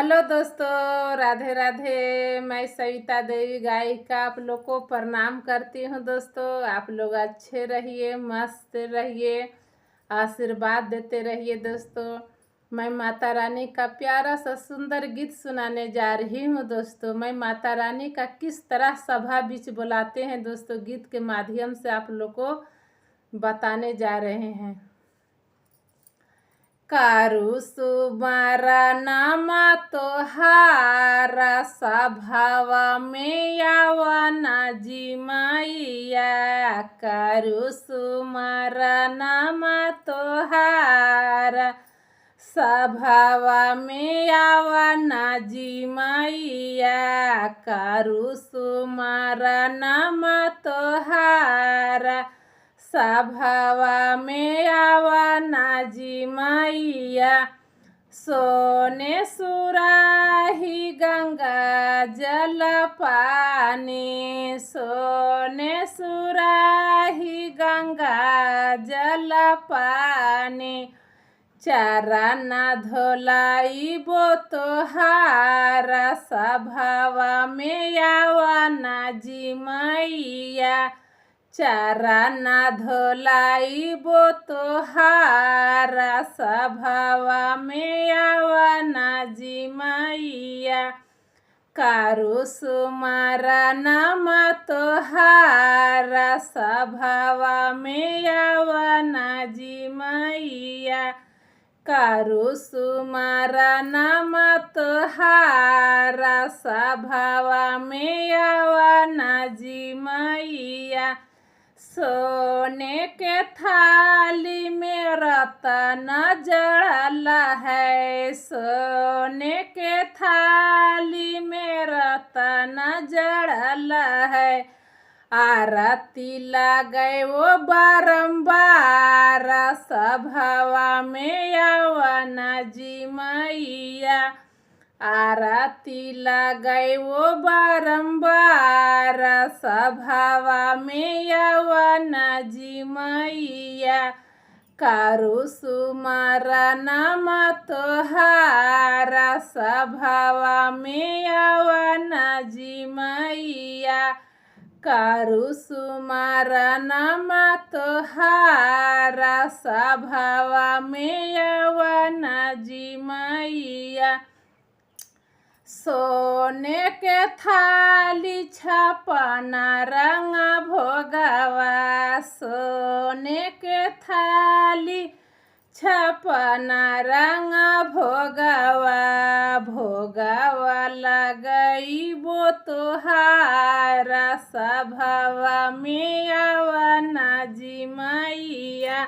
Hello दोस्तों, राधे राधे। मैं सविता देवी गायिका आप लोग को प्रणाम करती हूँ। दोस्तों, आप लोग अच्छे रहिए, मस्त रहिए, आशीर्वाद देते रहिए। दोस्तों, मैं माता रानी का प्यारा सा सुंदर गीत सुनाने जा रही हूँ। दोस्तों, मैं माता रानी का किस तरह सभा बीच बुलाते हैं दोस्तों, गीत के माध्यम से आप लोग को बताने जा रहे हैं। कारू सुमारा नामा तोहारा सभावा में यावना जी मैया। कारू सुमारा नामा तोहारा सभावा में यावना जी मैया। कारू सुमारा नामा तोहारा सभावा में आवना जी मैया। सोने सुराही गंगा जल पानी, सोने सुराही गंगा जल पानी। चरण धोलाई बो तोहारा सभावा में आवना जी मैया। चरण धोलाई बो तोहारा सभावा में आवना जी मैया। कारू सुमारा नामा तोहारा सभावा में आवना जी मैया। कारू सुमारा नामा तोहारा सभावा में आवना जी मैया। सोने के थाली में रतन जड़ल है, सोने के थाली में रतन जड़ल है। आरती लगे वो बारंबार सभावा में आवना जी मैया। आरती लगे वो बारंबार सभावा में आवना जी मैया। कारू सुमारा नामा तोहारा सभावा में आवना जी मैया। कारू सुमारा नामा तोहारा सभावा में आवना जी मैया। सोने के थाली छपना रंग भोगवा, सोने के थाली छपना रंग भोगवा। भोगवा लगई बो तोहारा सभावा में आवना जी मैया।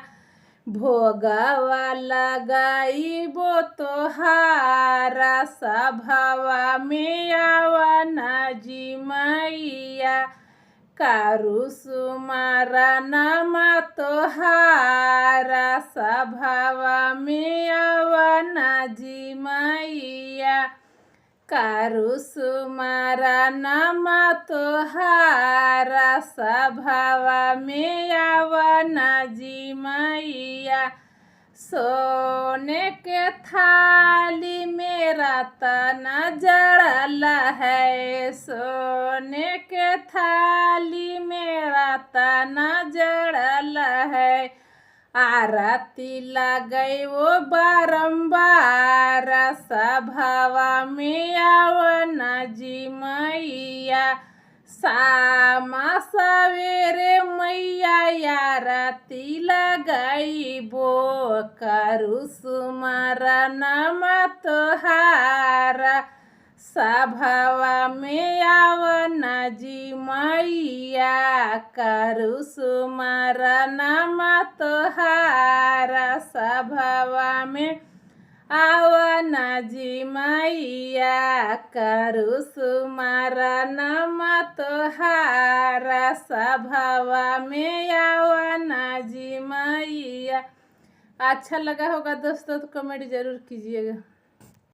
भोगवा लगाई बो तोहारा सभावा में आवना जी मैया। कारू सुमारा नामा तोहारा सभावा में आवना जी मैया। कारू सुमारा नामा तोहारा सभावा में आवना जी मैया। सोने के थाली में रतन जड़ल है, सोने के थाली में रतन जड़ल है। आरती लगे वो बारंबार सभावा में आवना जी मैया। सामा सवेरे मैया आरती लगाई बो। कारू सुमारा नामा तोहारा सभावा में आवना जी मैया। कारू सुमारा नामा तोहारा सभावा में आवना जी मैया। कारू सुमारा नामा तोहारा सभावा में आवना जी मैया। अच्छा लगा होगा दोस्तों तो कमेंट जरूर कीजिएगा।